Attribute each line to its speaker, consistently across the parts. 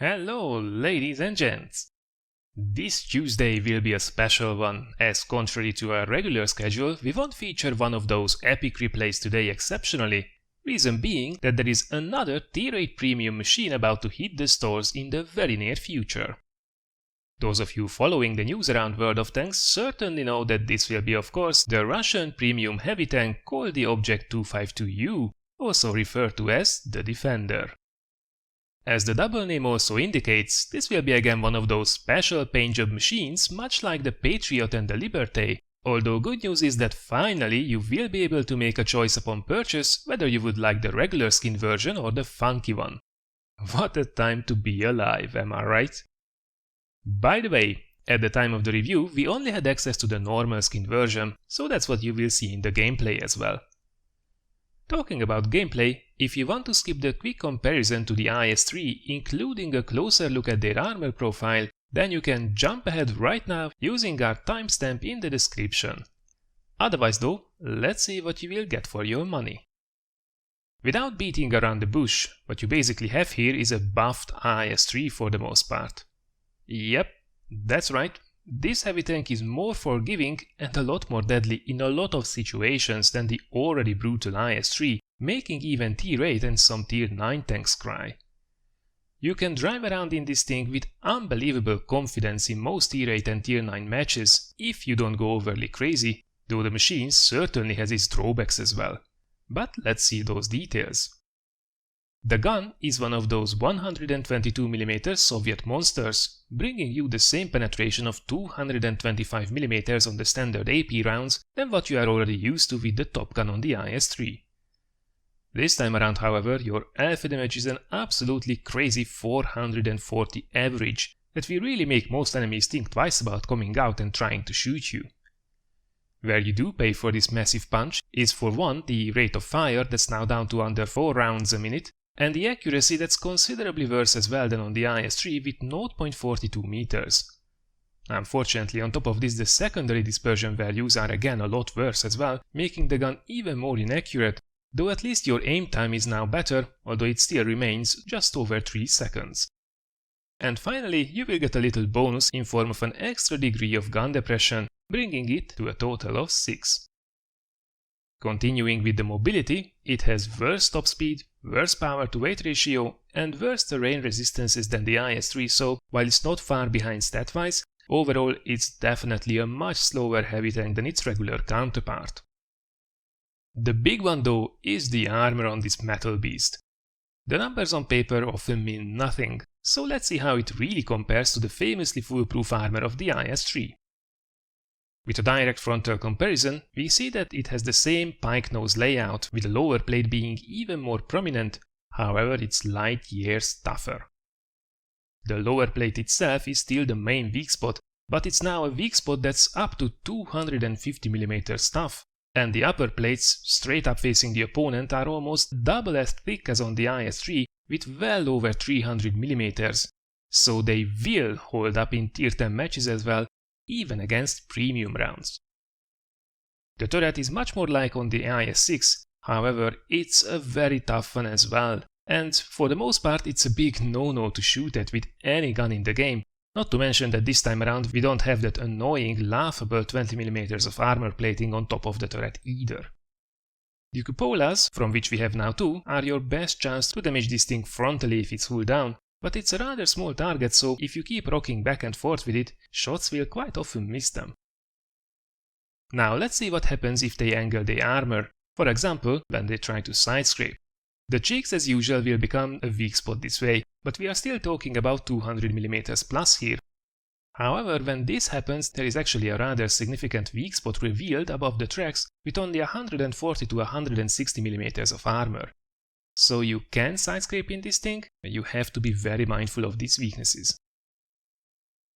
Speaker 1: Hello, ladies and gents! This Tuesday will be a special one, as contrary to our regular schedule, we won't feature one of those epic replays today exceptionally, reason being that there is another Tier 8 premium machine about to hit the stores in the very near future. Those of you following the news around World of Tanks certainly know that this will be, of course, the Russian premium heavy tank called the Object 252U, also referred to as the Defender. As the double name also indicates, this will be again one of those special paint job machines much like the Patriot and the Liberté, although good news is that finally you will be able to make a choice upon purchase whether you would like the regular skin version or the funky one. What a time to be alive, am I right? By the way, at the time of the review we only had access to the normal skin version, so that's what you will see in the gameplay as well. Talking about gameplay, if you want to skip the quick comparison to the IS-3, including a closer look at their armor profile, then you can jump ahead right now using our timestamp in the description. Otherwise though, let's see what you will get for your money. Without beating around the bush, what you basically have here is a buffed IS-3 for the most part. Yep, that's right. This heavy tank is more forgiving and a lot more deadly in a lot of situations than the already brutal IS-3, making even Tier 8 and some Tier 9 tanks cry. You can drive around in this thing with unbelievable confidence in most Tier 8 and Tier 9 matches if you don't go overly crazy, though the machine certainly has its drawbacks as well. But let's see those details. The gun is one of those 122mm Soviet monsters, bringing you the same penetration of 225mm on the standard AP rounds than what you are already used to with the top gun on the IS-3. This time around, however, your alpha damage is an absolutely crazy 440 average that will really make most enemies think twice about coming out and trying to shoot you. Where you do pay for this massive punch is for one the rate of fire that's now down to under 4 rounds a minute, and the accuracy that's considerably worse as well than on the IS-3 with 0.42 meters. Unfortunately, on top of this, the secondary dispersion values are again a lot worse as well, making the gun even more inaccurate, though at least your aim time is now better, although it still remains just over 3 seconds. And finally, you will get a little bonus in form of an extra degree of gun depression, bringing it to a total of 6. Continuing with the mobility, it has worse top speed, worse power to weight ratio, and worse terrain resistances than the IS-3, so while it's not far behind stat-wise, overall it's definitely a much slower heavy tank than its regular counterpart. The big one though is the armor on this metal beast. The numbers on paper often mean nothing, so let's see how it really compares to the famously foolproof armor of the IS-3. With a direct frontal comparison, we see that it has the same pike nose layout, with the lower plate being even more prominent, however it's light years tougher. The lower plate itself is still the main weak spot, but it's now a weak spot that's up to 250mm tough, and the upper plates, straight up facing the opponent, are almost double as thick as on the IS-3 with well over 300mm, so they will hold up in Tier 10 matches as well, even against premium rounds. The turret is much more like on the IS-6, however it's a very tough one as well, and for the most part it's a big no-no to shoot at with any gun in the game, not to mention that this time around we don't have that annoying, laughable 20mm of armor plating on top of the turret either. The cupolas, from which we have now 2, are your best chance to damage this thing frontally if it's hull down, but it's a rather small target, so if you keep rocking back and forth with it, shots will quite often miss them. Now let's see what happens if they angle their armor, for example when they try to side scrape. The cheeks as usual will become a weak spot this way, but we are still talking about 200mm plus here. However, when this happens, there is actually a rather significant weak spot revealed above the tracks with only 140 to 160mm of armor. So you can side scrape in this thing, you have to be very mindful of these weaknesses.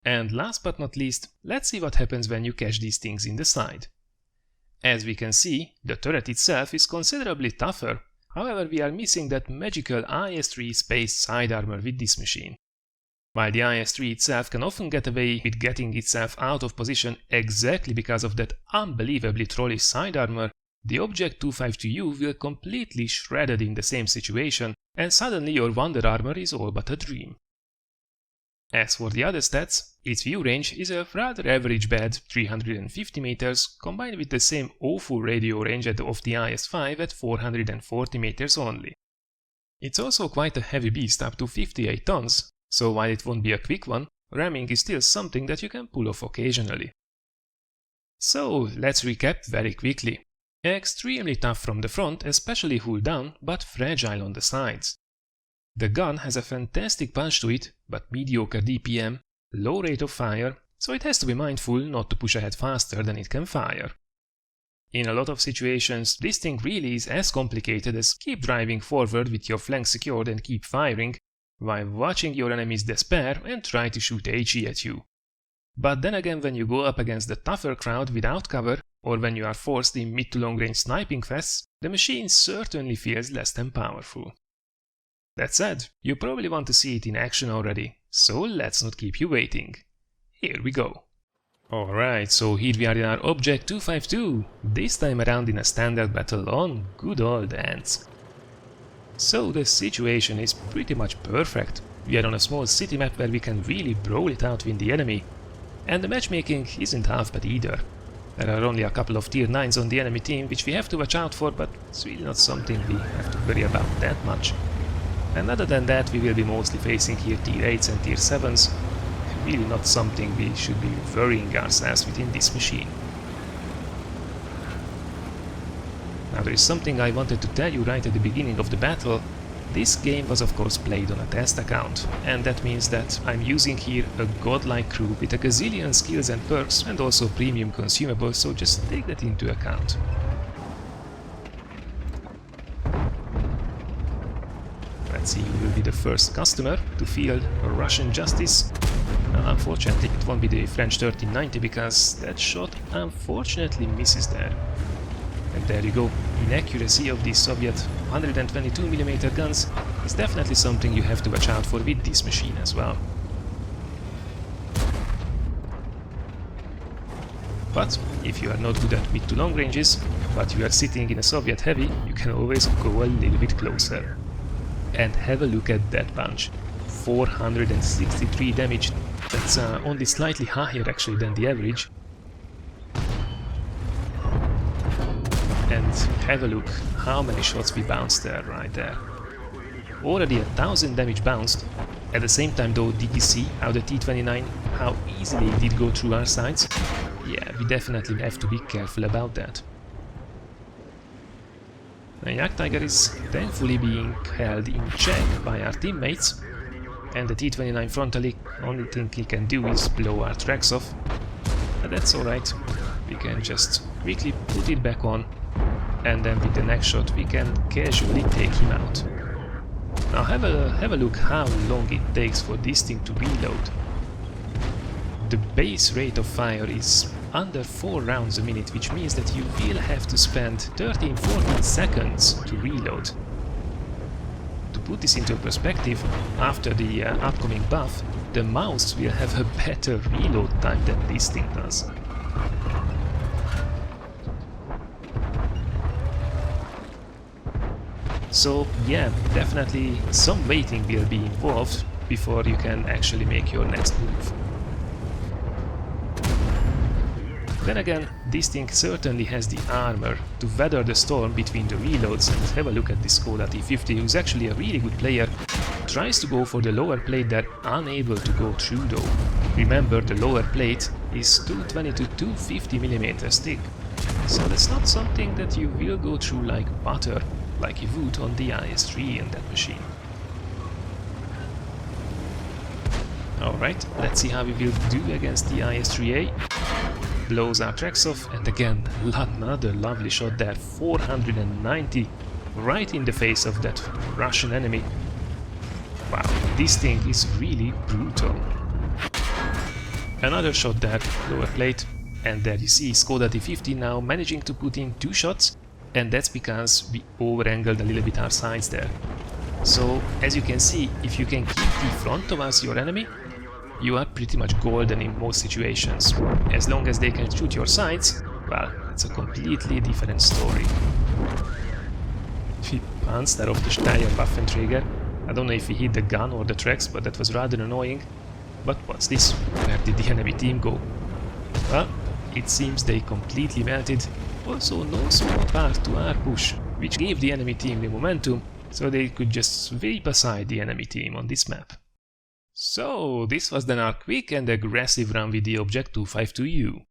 Speaker 1: And last but not least, let's see what happens when you catch these things in the side. As we can see, the turret itself is considerably tougher, however we are missing that magical IS-3 space side armor with this machine. While the IS-3 itself can often get away with getting itself out of position exactly because of that unbelievably trollish side armor, the Object 252U will completely shredded in the same situation, and suddenly your Wonder Armor is all but a dream. As for the other stats, its view range is a rather average bad 350 meters combined with the same awful radio range of the IS-5 at 440 meters only. It's also quite a heavy beast, up to 58 tons, so while it won't be a quick one, ramming is still something that you can pull off occasionally. So let's recap very quickly. Extremely tough from the front, especially hull down, but fragile on the sides. The gun has a fantastic punch to it, but mediocre DPM, low rate of fire, so it has to be mindful not to push ahead faster than it can fire. In a lot of situations, this thing really is as complicated as keep driving forward with your flank secured and keep firing, while watching your enemies despair and try to shoot HE at you. But then again, when you go up against the tougher crowd without cover, or when you are forced in mid to long range sniping fests, the machine certainly feels less than powerful. That said, you probably want to see it in action already, so let's not keep you waiting. Here we go. Alright, so here we are in our Object 252, this time around in a standard battle on good old Ants. So the situation is pretty much perfect. We are on a small city map where we can really brawl it out with the enemy. And the matchmaking isn't half bad either. There are only a couple of tier 9s on the enemy team which we have to watch out for, but it's really not something we have to worry about that much. And other than that, we will be mostly facing here tier 8s and tier 7s. Really not something we should be worrying ourselves with in this machine. Now there is something I wanted to tell you right at the beginning of the battle. This game was of course played on a test account, and that means that I'm using here a godlike crew with a gazillion skills and perks and also premium consumables, so just take that into account. Let's see who will be the first customer to field a Russian Justice. Unfortunately, it won't be the French 1390 because that shot unfortunately misses there. And there you go, inaccuracy of the Soviet 122mm guns is definitely something you have to watch out for with this machine as well. But if you are not good at mid to long ranges, but you are sitting in a Soviet heavy, you can always go a little bit closer. And have a look at that punch. 463 damage, that's only slightly higher actually than the average. And have a look how many shots we bounced there, right there. Already 1000 damage bounced. At the same time though, did you see how the T-29, how easily it did go through our sights? Yeah, we definitely have to be careful about that. The Yak Tiger is thankfully being held in check by our teammates, and the T-29 frontally, only thing he can do is blow our tracks off. But that's alright, we can just quickly put it back on, and then with the next shot we can casually take him out. Now have a look how long it takes for this thing to reload. The base rate of fire is under 4 rounds a minute, which means that you will have to spend 13-14 seconds to reload. To put this into perspective, after the upcoming buff, the mouse will have a better reload time than this thing does. So yeah, definitely some waiting will be involved before you can actually make your next move. Then again, this thing certainly has the armor to weather the storm between the reloads, and have a look at this Skoda T50, who's actually a really good player, tries to go for the lower plate they're unable to go through though. Remember, the lower plate is 220 to 250mm thick, so that's not something that you will go through like butter, like you would on the IS-3 in that machine. Alright, let's see how we will do against the IS-3A. Blows our tracks off, and again, another lovely shot there, 490, right in the face of that Russian enemy. Wow, this thing is really brutal. Another shot there, lower plate, and there you see Skoda T50 now managing to put in 2 shots, and that's because we over-angled a little bit our sides there. So, as you can see, if you can keep the front towards your enemy, you are pretty much golden in most situations. As long as they can shoot your sides, well, it's a completely different story. He pounced there off the Steyr Waffenträger. I don't know if he hit the gun or the tracks, but that was rather annoying. But what's this? Where did the enemy team go? Well, it seems they completely melted. Also, no small part to our push, which gave the enemy team the momentum, so they could just sweep aside the enemy team on this map. So, this was then our quick and aggressive run with the Object 252U.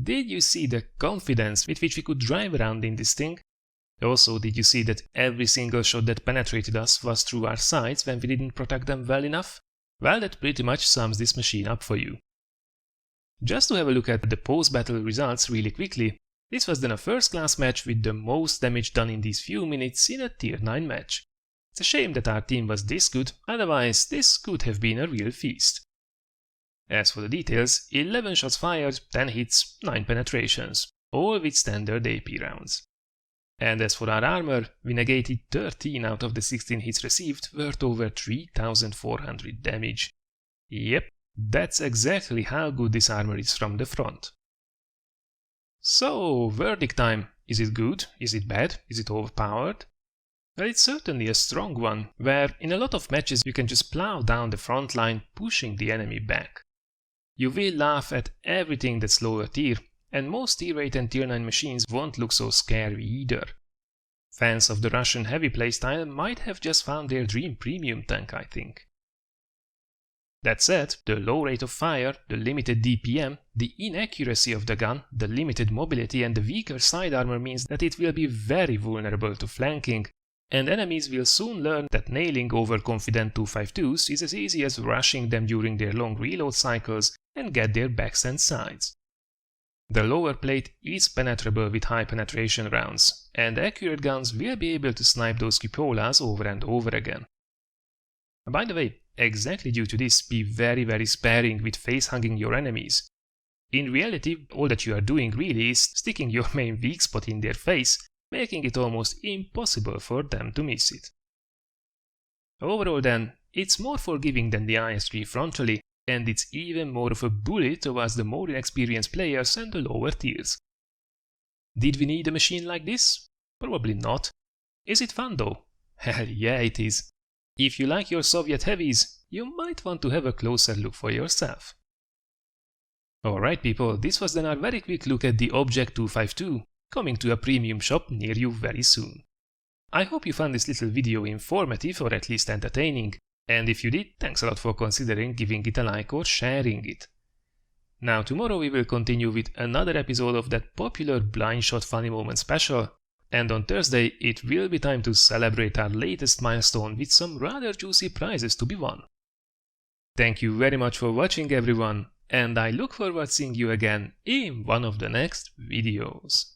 Speaker 1: Did you see the confidence with which we could drive around in this thing? Also, did you see that every single shot that penetrated us was through our sights when we didn't protect them well enough? Well, that pretty much sums this machine up for you. Just to have a look at the post-battle results really quickly, this was then a first-class match with the most damage done in these few minutes in a Tier 9 match. It's a shame that our team was this good, otherwise this could have been a real feast. As for the details, 11 shots fired, 10 hits, 9 penetrations, all with standard AP rounds. And as for our armor, we negated 13 out of the 16 hits received, worth over 3400 damage. Yep, that's exactly how good this armor is from the front. So, verdict time. Is it good? Is it bad? Is it overpowered? Well, it's certainly a strong one, where in a lot of matches you can just plow down the front line, pushing the enemy back. You will laugh at everything that's lower tier, and most Tier 8 and Tier 9 machines won't look so scary either. Fans of the Russian heavy playstyle might have just found their dream premium tank, I think. That said, the low rate of fire, the limited DPM, the inaccuracy of the gun, the limited mobility and the weaker side armor means that it will be very vulnerable to flanking, and enemies will soon learn that nailing overconfident 252s is as easy as rushing them during their long reload cycles and get their backs and sides. The lower plate is penetrable with high penetration rounds, and accurate guns will be able to snipe those cupolas over and over again. By the way, exactly due to this, be very sparing with face-hugging your enemies. In reality, all that you are doing really is sticking your main weak spot in their face, making it almost impossible for them to miss it. Overall then, it's more forgiving than the IS-3 frontally, and it's even more of a bully towards the more inexperienced players and the lower tiers. Did we need a machine like this? Probably not. Is it fun though? Hell yeah, it is. If you like your Soviet heavies, you might want to have a closer look for yourself. Alright people, this was then our very quick look at the Object 252, coming to a premium shop near you very soon. I hope you found this little video informative or at least entertaining, and if you did, thanks a lot for considering giving it a like or sharing it. Now tomorrow we will continue with another episode of that popular Blind Shot Funny Moment special, and on Thursday it will be time to celebrate our latest milestone with some rather juicy prizes to be won. Thank you very much for watching everyone, and I look forward to seeing you again in one of the next videos.